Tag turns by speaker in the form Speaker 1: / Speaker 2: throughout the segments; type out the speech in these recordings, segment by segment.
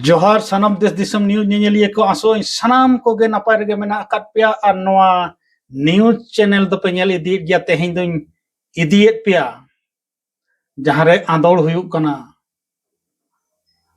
Speaker 1: जोहार सानाम देश दिसम न्यूज नेलिए को आसो सानाम को गे नपाय रगे मेना अकात पेया और नोआ न्यूज चैनल दो पे नेल इदी गया तेहें दुन इदियत पेया जहां रे आंदोल हुयुक कना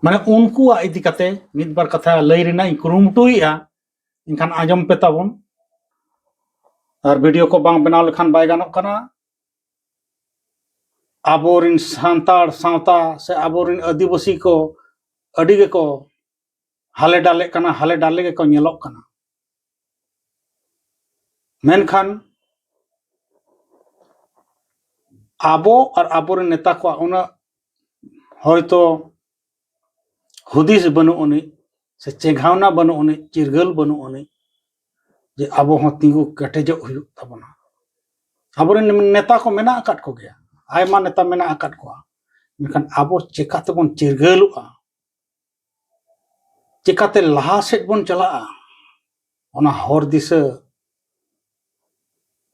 Speaker 1: माने उनको इदी कते मिद बार कथा लई रेना कुरुमुटुइया इनखान आजम पे ताबन और वीडियो को बांग बनाव लेखान बाय गानोक कना आबोरिन सांतार सावता से आबोरिन आदिवासी को अडी गे को हाले डाले कना हाले डाले गे को नेलोक कना मेनखान आबो और आबोरिन नेता को उना हयतो हुदिस बनु उनी से चेघावना बनु उनी चिरगल बनु उनी जे आबो हो तिंगु कटेजो हुयुक ताबना आबोरिन नेता को मेना अकाट को गया आयमा नेता मेना अकाट को मेनखान आबो चेकाते बन चिरगलुआ चेकाते लहा सेट बन चला ओना हर दिशा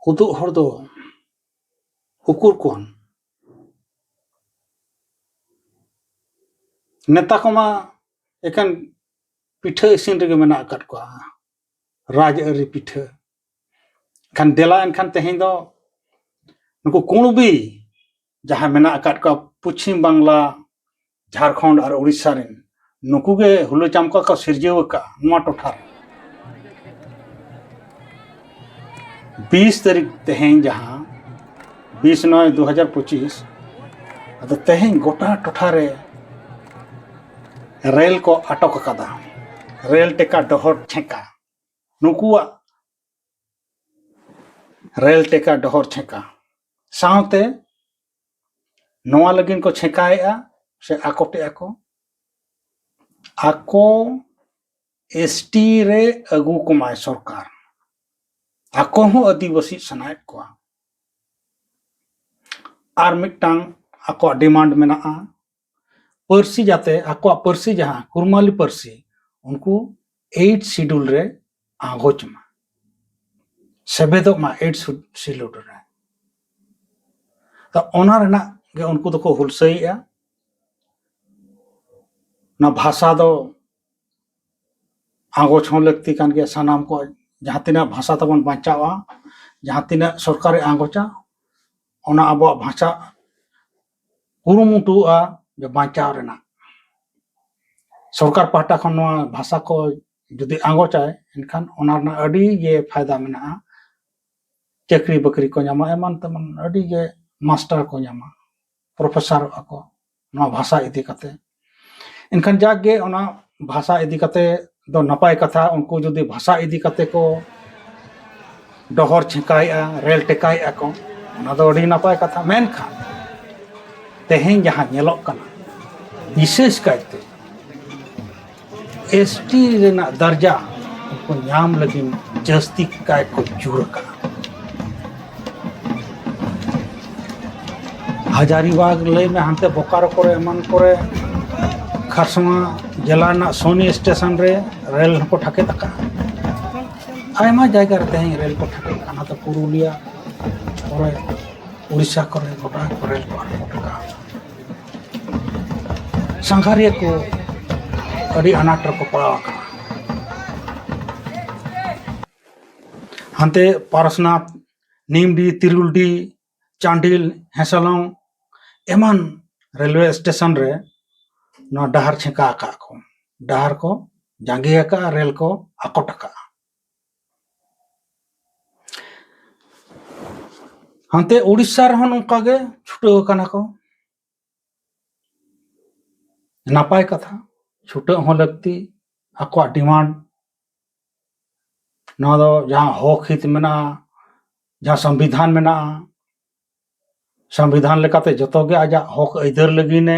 Speaker 1: उदुग हर दो उकुर कोन नेता को मा एकान पिठा इसिन रेगे मेना अकाट को राज अरी पिठा खान देला एनखान तेहें दो नुको कुणबी जहां मेना अकाट को पश्चिम बांग्ला झारखंड और उड़ीसा रेन नुकु गे हुलो चामका को सिरजेव का नुआ टोठा 20 तारीख तेहें जहां 20/9/2025 अद तेहें गोटा टोठा रे रेल को अटक कदा रेल टेका डहर छेका नुकुआ रेल टेका डहर छेका सावते नोआ लगिन को छेकाएआ से आकोटे आको एसटी रे अगु कुमाय सरकार आको हो आदिवासी सनायत को आर मिटांग आको डिमांड मेना पर्सी जाते आको पर्सी जहां कुरमाली पर्सी उनको 8 शेड्यूल रे आगोच मा सेबेदो मा 8 शेड्यूल रे तो ओना रेना गे उनको तो को हुलसईया ना भाषा दो आगोच हो लगती कान के सानाम को जहां तिना भाषा तबन बांचावा जहां तिना सरकार आगोचा ओना आबो भाषा कुरुमुटुआ जे बांचाव रेना सरकार पाहटा खन भाषा को जुदी आगोचाय इनखान ओना ना अडी ये फायदा मेना चाकरी बकरी को न्यामा एमान तमन अडी ये मास्टर को न्यामा प्रोफेसर को ना भाषा इदी कते इनखान जागे ओना भाषा इदी कते दो नपाय कथा उनको जुदी भाषा इदी कते को डहर छेकाया रेल टेकाया को ओना दो अडी नपाय कथा मेनखान तेहें जहां नेलोक कना विशेष कायते एसटी रेना दर्जा उनको नाम लगिन जस्ती काय को जुर का हजारीबाग लय में हांते बोकारो करे एमन करे खारसमा जिला ना सोनी स्टेशन रे रेल को ठाके तका आयमा जायगा रे तेहें रेल को ठाके काना तो पुरुलिया करे उड़ीसा करे गोटा रेल को ठाका संघारिया को अड़ी अनाट को पड़ा हांते पारसनाथ नीमडी तिरुलडी चांडिल हेसलंग एमन रेलवे स्टेशन रे ना डहार छेका को डहार को जांगिया का रेल को आकोटका हांते उड़ीसा रहन उनका गे छुटो कना को नापाय कथा छुटे हो लगती आको डिमांड ना दो जहां हक हित मेना जहां संविधान मेना संविधान लेकाते जतो गे आजा हक अइदर लगिने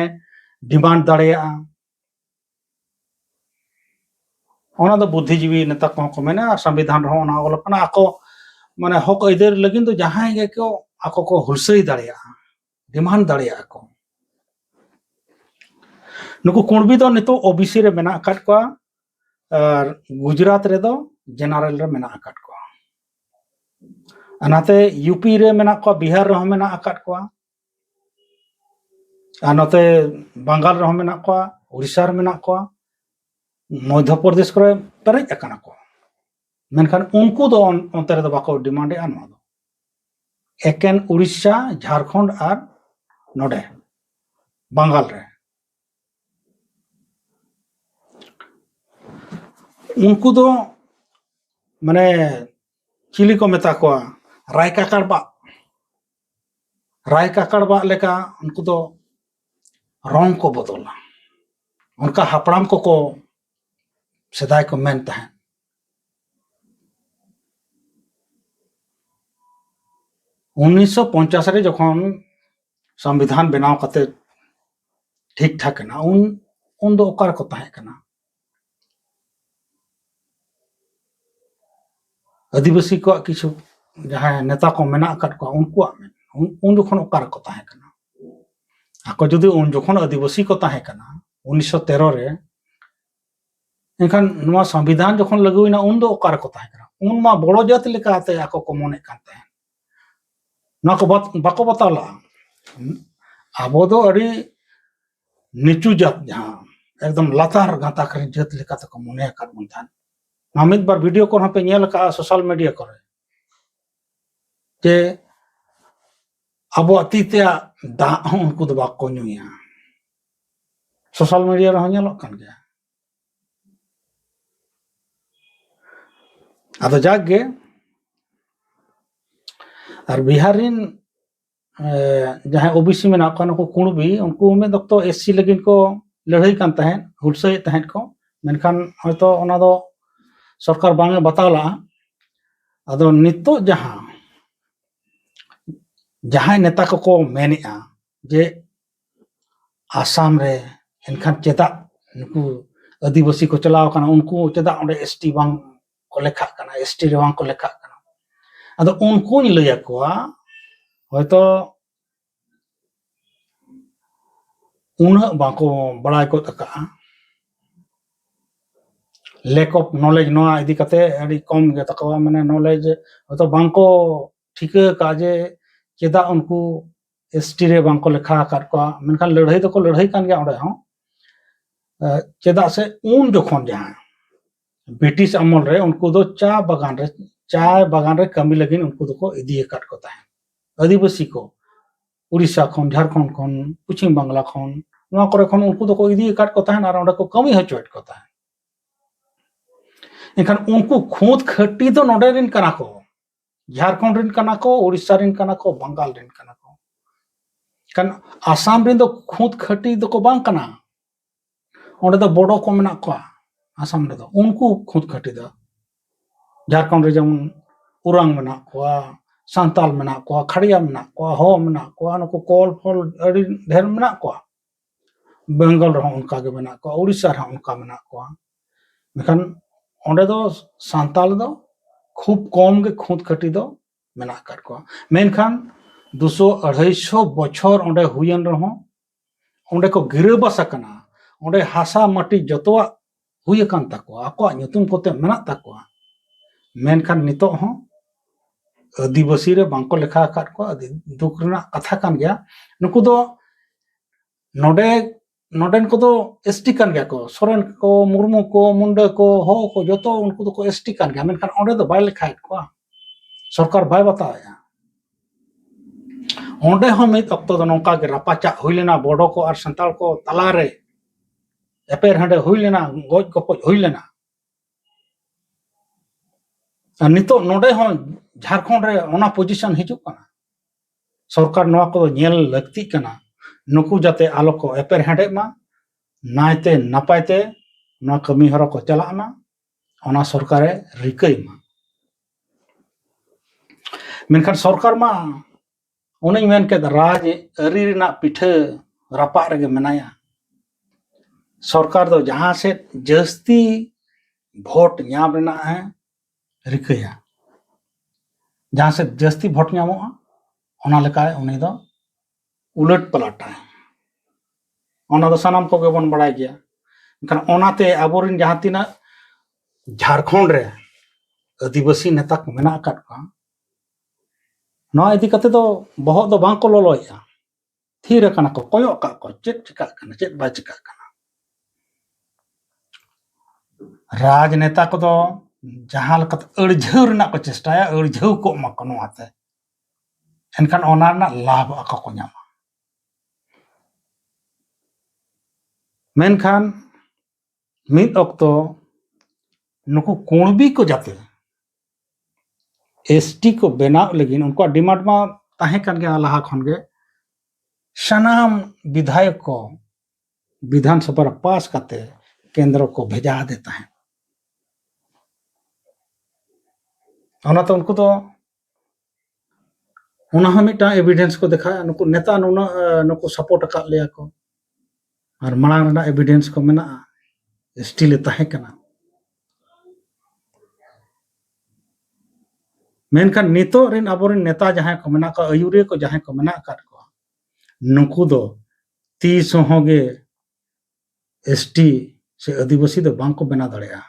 Speaker 1: डिमांड दाड़ेया ओना दो बुद्धिजीवी नेता को मेना संविधान रहो ना ओलपना आको माने हक अइदर लगिन तो जहां गे को आको को हुलसई दाड़ेया डिमांड दाड़ेया को नुको कुणबी दो नितो ओबीसी रे मेना अकाट को और गुजरात रे दो जनरल रे मेना अकाट को अनाते यूपी रे मेना को बिहार रे मेना अकाट को नते बंगाल रे मेना को उड़ीसा रे मेना को मध्य प्रदेश को पेरेज अकाना को मेनखान उनको दो अंतर रे दो बाको डिमांड आ नो एकेन उड़ीसा झारखंड और नोडे बंगाल रे उनको दो माने चिली को मेता को राय काकड़बा लेका उनको दो रंग को बदला उनका हापड़ाम को सेदाय को मेन तहन 1950 रे जखन संविधान बनाव कते ठीक ठाक ना उन दो ओकार को तहे कना आदिवासी को किछु जहां नेता को मेना कट को उनको उन जखन ओकार को तहे कना आको जदि उन जखन आदिवासी को तहे कना 1913 रे एनखान नुआ संविधान जखन लगुइना उन दो ओकार को तहे कना उन मा बड़ो जात लेकाते आको को मने काते ना को बाको बताला आबो दो अड़ी नीचू जात जहां एकदम लातार गाता कर जात लेकाते को मने काट बनथान नामित बार वीडियो को पे नेल का सोशल मीडिया करे जे अब अतीत दा उनको दो बाको नुया सोशल मीडिया रे नेलो कान गया आदो जागे और बिहारिन जहां ओबीसी में नाको को कुणबी उनको में दक्तो एससी लगिन को लड़ाई कान तहन हुलसई तहन को मेनखान हयतो ओना दो सरकार बांगे बताला आदो नितो जहां नेता को मेनेआ जे आसाम रे एनखान चेदा नुकु आदिवासी को चलाव काना उनको चेदा ओंडे एसटी बांग को लेखा काना एसटी रे बांग को लेखा काना आदो उनको लैया को हयतो उना बाको बड़ाई को तका लैक ऑफ नॉलेज नोआ इदी कते अड़ी कम गे तकवा माने नॉलेज हयतो बांको ठीक काजे चेदा उनको एसटी रे बांको लेखा काट को मेनखान लड़ाई तो को लड़ाई कान गया ओंडे हो चेदा से उन जखन जहां ब्रिटिश अमल रे उनको दो चाय बागान रे कमी लगिन उनको दो को इदी काट को ताहे आदिवासी को उड़ीसा खन झारखंड खन पश्चिम बांग्ला खन नोआ करे खन उनको दो को इदी काट को ताहे और ओंडे को कमी हचोट को ताहे एनखान उनको खोद खटी तो नोडे रिन कना को झारखंड रिन कना को उड़ीसा रिन कना को बंगाल रिन कना को कन आसाम रिन दो खोद खटी दो को बांग कना ओंडे दो बड़ो को मेना को आसाम रे दो उनको खोद खटी दो झारखंड रे जेमन उरांग मेना को सांताल मेना को खड़िया मेना को हो मेना को नको कॉल फॉल अड़ी ढेर मेना को बंगाल रे उनका के मेना को उड़ीसा रे उनका मेना को मेखान ओंडे दो सांताल दो खूब कम के खोद खटी दो मेना काट को मेनखान 200-250 बछर ओंडे हुयन रहो ओंडे को गिरबस कना ओंडे हासा माटी जतवा हुय कान ताको आको नुतुम कोते मेना ताको मेनखान नितो हो आदिवासी रे बांको लेखा काट को दुख रना कथा कान गया नुकु दो नोडेन को तो एसटी कान गया को सोरेन को मुर्मू को मुंडा को हो को जतो उनको तो को एसटी कान गया मेनखान ओंडे दो बाय लेखाय को सरकार बाय बताया ओंडे हो मित अक्तो दो नोका के रापाचा हुइलेना बड़ो को और संताल को तलारे एपेर हंडे हुइलेना गोज को हुइलेना नितो नोडे हो झारखंड रे ओना पोजीशन हिजु कना सरकार नोआ को नेल लगती कना नुकु जाते आलो को एपेर हंडे मा नायते नापायते नोआ कमी हरो को चला मा ओना सरकार रिकई मा मेनखान सरकार मा उनी मेन के राज अरी रिना पिठे रापा रे मेनाया सरकार दो जहां से जस्ती वोट नाम रेना है रिकया जहां से जस्ती वोट नामोगा ओना लेका उनी दो उलट पलट है ओना दो सनाम को बन बड़ाय गया मेनखान ओनाते आबोरिन जहां तिना झारखंड रे आदिवासी नेता को मेना काट का नोआ इदी कते दो बहुत दो बांको लोलोया थीर कना को कोयो का को चेक चिका कना चेक बा चिका कना राजनेता को दो जहां लकत अड़झाव रना को चेष्टाया अड़झाव को मको नोआते एनखान ओना रना लाभ आका को ᱧᱟᱢᱟ मेनखान मिद ऑक्तो नुकु कुणबी को जाते एसटी को बनाव लगिन उनको डिमांड मा ताहे कान गया लाहा खन गे सनाम विधायक को विधानसभा पास करते केंद्र को भेजा देता है ओना तो उनको तो उना हम मिटा एविडेंस को दिखाया नुकु नेता नुना नुकु सपोर्ट का लिया को और मांग रना एविडेंस को मेना एसटी ले ताहे कना मेनखान नितो रिन अबोरिन नेता जहां को मेना को अयुरे को जहां को मेना काट को नुकु दो 30 होगे एसटी से आदिवासी दो बांग को बना दड़ेया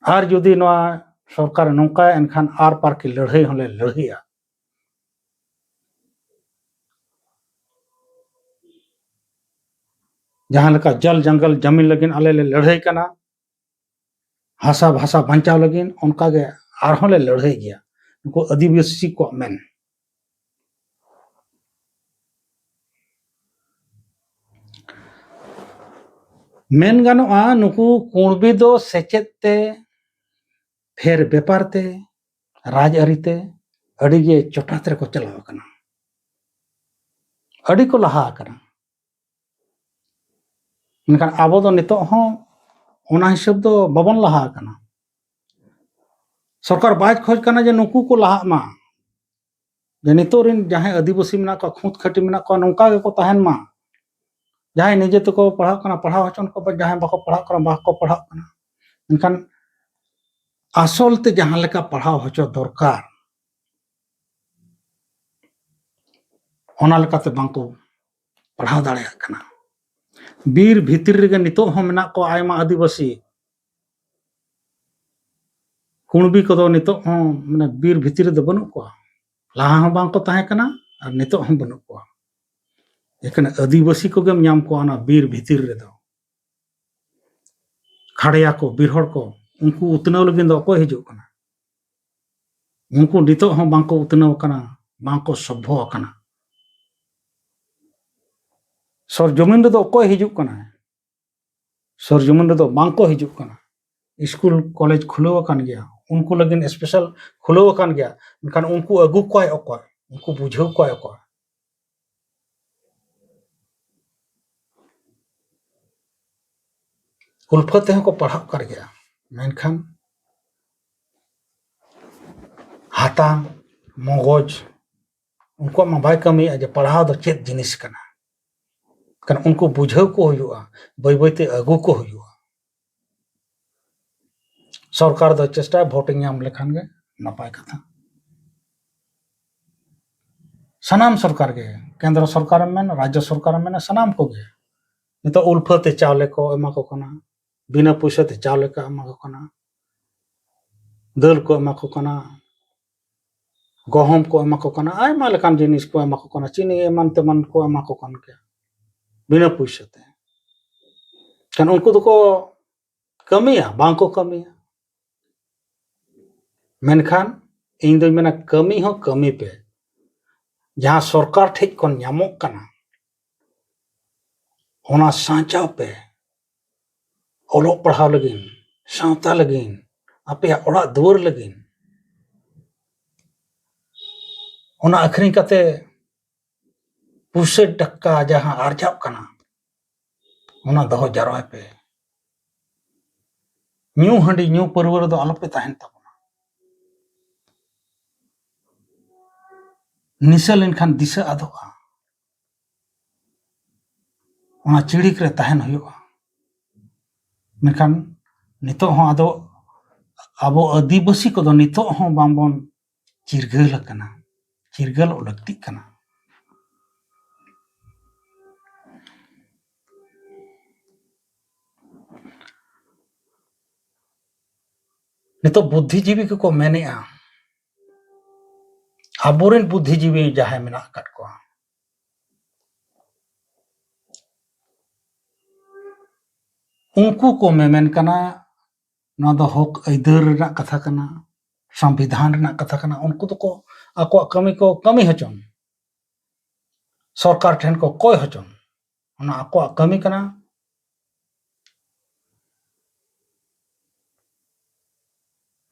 Speaker 1: और जुदी नवा सरकार नौका एनखान आर पार की लड़ाई होले लड़ाईया जहां लका जल जंगल जमीन लगिन आले ले लड़ाई कना हासा भाषा बचाव लगिन उनका गे आरहों ले लड़ाई गया उनको आदिवासी को मेन गानोआ नुकु कुणबी दो सेचेते फेर बेपारते राज अरिते अड़ी गे चोटाते को चलाव कना अड़ी को लहा कना मेनखान आबो दो नितो हों ओना हिसाब दो बाबन लहा कना सरकार बाज खोज कना जे नुकु को लहा मा जे नितो रिन जहां आदिवासी मेना को खूंत खटी मेना को नौका गे को तहन मा जहां निजे तो को पढ़ा कना पढ़ा हचन को जहां बाको पढ़ा कना बाको पढ़ा कना मेनखान आसलते जहां लेका पढ़ाव हचो दरकार ओना लेकाते बांको पढ़ाव दाड़ेया कना बीर भीतर रे नितो हो मेना को आयमा आदिवासी कुणबी को दो नितो हो माने बीर भीतर दो बनु को लाहा हो बांको ताहे कना और नितो हो बनु को एखन आदिवासी को गेम नाम को आना बीर भीतर रे दो खड़िया को बीरहड़ को उनको उतनाव लगिन दो को हिजु कना उनको नितो हो बांको उतनाव कना बांको सभ्य कना सर जमीन रे दो को हिजु कना सर जमीन रे दो बांको हिजु कना स्कूल कॉलेज खुलो कान गया उनको लगिन स्पेशल खुलो कान गया मेनखान उनको अगु कोय अकोय उनको बुझाव कोय अकोय उल्फते को पढ़ाव कर गया मेनखान हाथा मगज उनको मा बाय कमी जे पढ़ाव दो चेत जिनिस कना कन उनको बुझाव को हुआ बय बयते अगु को हुआ सरकार दो चेष्टा भोटिंग नाम लेखान गे नपाय कथा सनाम सरकार गे केंद्र सरकार में राज्य सरकार में सनाम को गे नितो उल्फते चावले को एमा को कना बिना पैसा ते चावले का एमा को कना दाल को एमा को कना गहम को एमा को कना आयमा लेखान जिनिस को एमा को कना चीनी एमान तेमान को एमा को कन के बिना पैसा ते कन उनको तो को कमिया बांग को कमिया मेनखान इन दो मेना कमी हो कमी पे जहां सरकार ठेक को ᱧᱟᱢᱚᱜ कना ओना सांचाव पे ओलो पढ़ाव लगिन सावता लगिन आपे ओड़ा दुआर लगिन ओना अखरी कते पुसे टक्का जहां आर्जाव कना ओना दहो जारवाय पे न्यू हंडी न्यू परवर दो आलोपे ताहन तब निशा लेनखान दिशा आदोआ ओना चिड़िक रे ताहन हुआ मेनखान नितो हो आदो आबो आदिवासी को दो नितो हो बांबन चिरगल कना चिरगल लगती कना नितो बुद्धिजीवी को मेनेआ आबोरेन बुद्धिजीवी जहां मेना काट को उनको को मेमेन कना नवा दो हक अइदार रना कथा कना संविधान रना कथा कना उनको तो को आको कमी को कमी हचन सरकार ठेन को कोय हचन ओना आको कमी कना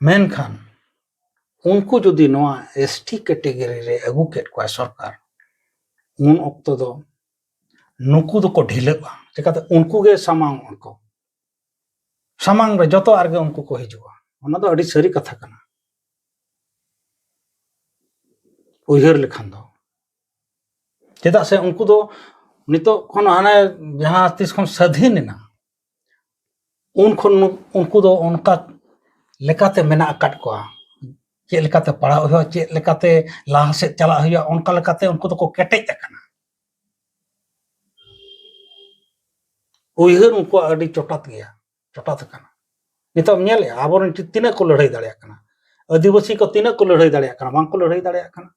Speaker 1: मेनखान उनको जुदी नवा एसटी कैटेगरी रे अगु केट को सरकार उन ऑक्तो दो नुकु दो को ढिलेबा चिकाते उनको गे सामांग उनको सामांग रे जतो आरगे उनको को हिजुआ ओना दो अडी सरी कथा कना उयहर लेखान दो चेदा से उनको दो नितो खन हाने जहां तीस खन स्वाधीन ना उनको दो उनका लेकाते मेना अकाट को चे लेकाते पढ़ा हो चे लेकाते लाहा से चला हुआ उनका लेकाते उनको तो को केटेज अकना उयहर उनको अडी चोटात गया चोटात कना नितो नेले आबोरन तिना को लड़ाई दाड़े कना आदिवासी को तिना को लड़ाई दाड़े कना बांग को लड़ाई दाड़े कना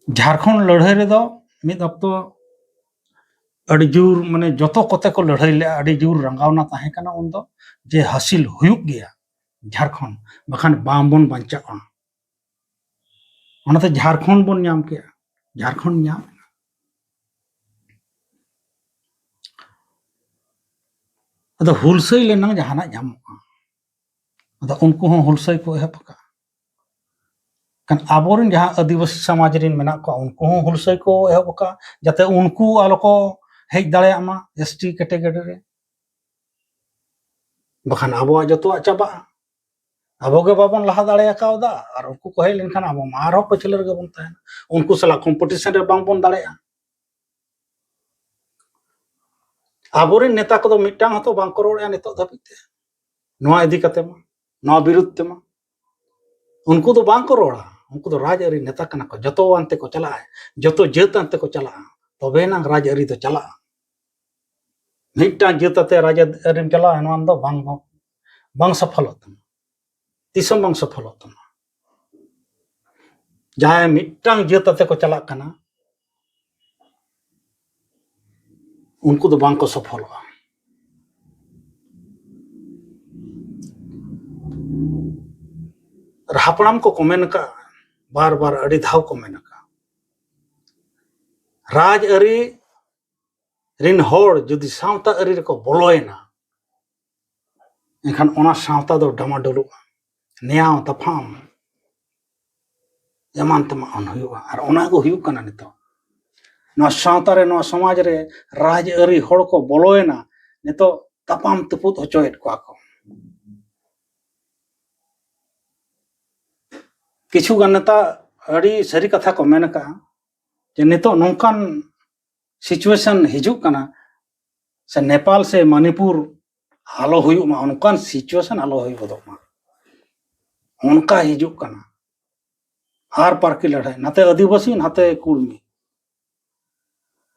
Speaker 1: झारखंड लड़ाई रे दो मिद अक्तो अड़ी जोर माने जतो कोते को लड़ाई ले अड़ी जोर रंगावना ताहे कना उन दो जे हासिल हुयुक गया झारखंड बखान बामबन बांचाआ ओनाते झारखंड बन नाम के झारखंड नाम अदा हुलसई लेना जहाना जामोआ अदा उनको हो हुलसई को एहपका कन आबोरन जहां आदिवासी समाज रिन मेना को उनको हो हुलसई को एहपका जाते उनको आलो को हेज दाड़े आमा एसटी कैटेगरी रे बखान आबो जतो चाबा आबो के बाबन लहा दाड़े कावदा और उनको को हे लेनखान आबो मारो पछले रे गबन तान उनको सला कंपटीशन रे बांग बन दाड़े आबोरिन नेता को दो मिटांग हतो बांग को रोड़े नितो धबिते नवा इदी कते मा नवा विरुद्ध ते मा उनको तो बांग को रोड़ा उनको तो राजआरी नेता कना को जतो अंते को चला है जतो जेत अंते को चला तबे ना राजआरी तो चला मिटा जेतते राजआरी चला है नवान दो बांग बांग सफल होतम तिसम बांग सफल होतम जहां मिटांग जेतते को चला कना उनको तो बांग को सफल हुआ हापड़ाम को मेन का बार बार अड़ी धाव को मेन का राजआरी रिन होड़ जुदी सावता अरी को बोलोयना एखान ओना सावता दो डमाडोलु न्याव तफाम एमान तमा अन हुआ और ओना को हुयु कना नितो नवा सावता रे नवा समाज रे राजआरी होड़ को बोलोयना नितो तपाम तुपुत होचोयत को आको किछु गन्नता अड़ी सरी कथा को मेन का जे नितो नोंकान सिचुएशन हिजु कना से नेपाल से मणिपुर आलो हुयु मा उनकान सिचुएशन आलो हुयु बदो मा उनका हिजु कना हार पार की लड़ाई नाते आदिवासी नाते कुर्मी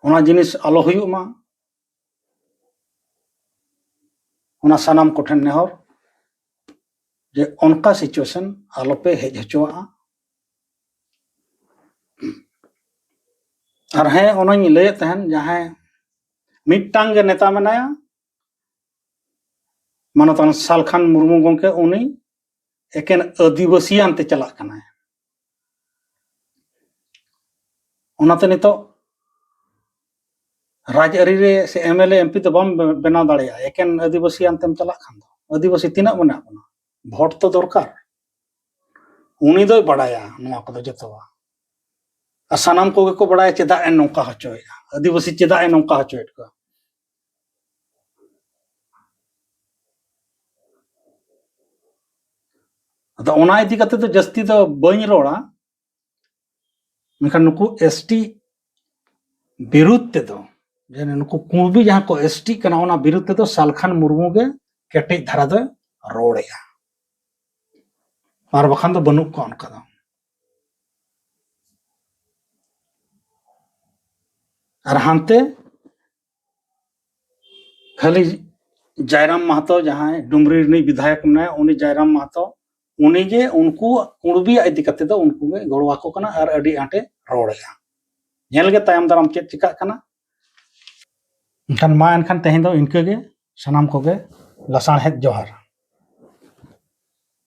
Speaker 1: ओना जिनिस आलो हुयु मा ओना सनाम कोठन नेहर जे उनका सिचुएशन आलो पे हेज हचोआ और है ओनाई लय तहन जहां मिटांग नेता मनाया मानतन सालखान मुर्मू गोंके उनी एकेन आदिवासी अंते चला कना ओनाते नितो राजआरी रे से एमएलए एमपी तो बम बना दाड़ेया एकेन आदिवासी अंतेम चला खान दो आदिवासी तिना बना बना भोट तो दरकार उनी दो बड़ाया नवा को जतवा सानाम को बड़ाया चेदा ए नौका हचोया आदिवासी चेदा ए नौका हचोयत को अदा ओना इदी कते तो जस्ती तो बኝ रोड़ा मेखान नुकु एसटी विरुद्ध ते दो जेने नुकु कुंबी जहां को एसटी कना ओना विरुद्ध ते दो सालखान मुर्मू गे केटेज धारा दो रोड़ेया और बखान तो बनुक को उनका दो और हानते खाली जयराम महतो जहां डुमरी रिनी विधायक ने उनी जयराम महतो उनी गे उनको कुंबी इदी कते दो उनको गे गड़वा को कना और अडी आटे रोड़ेया nyel ge tayam daram chet chikak kana enkhan ma enkhan tehin do inke ge sanam koge lasarhet johar।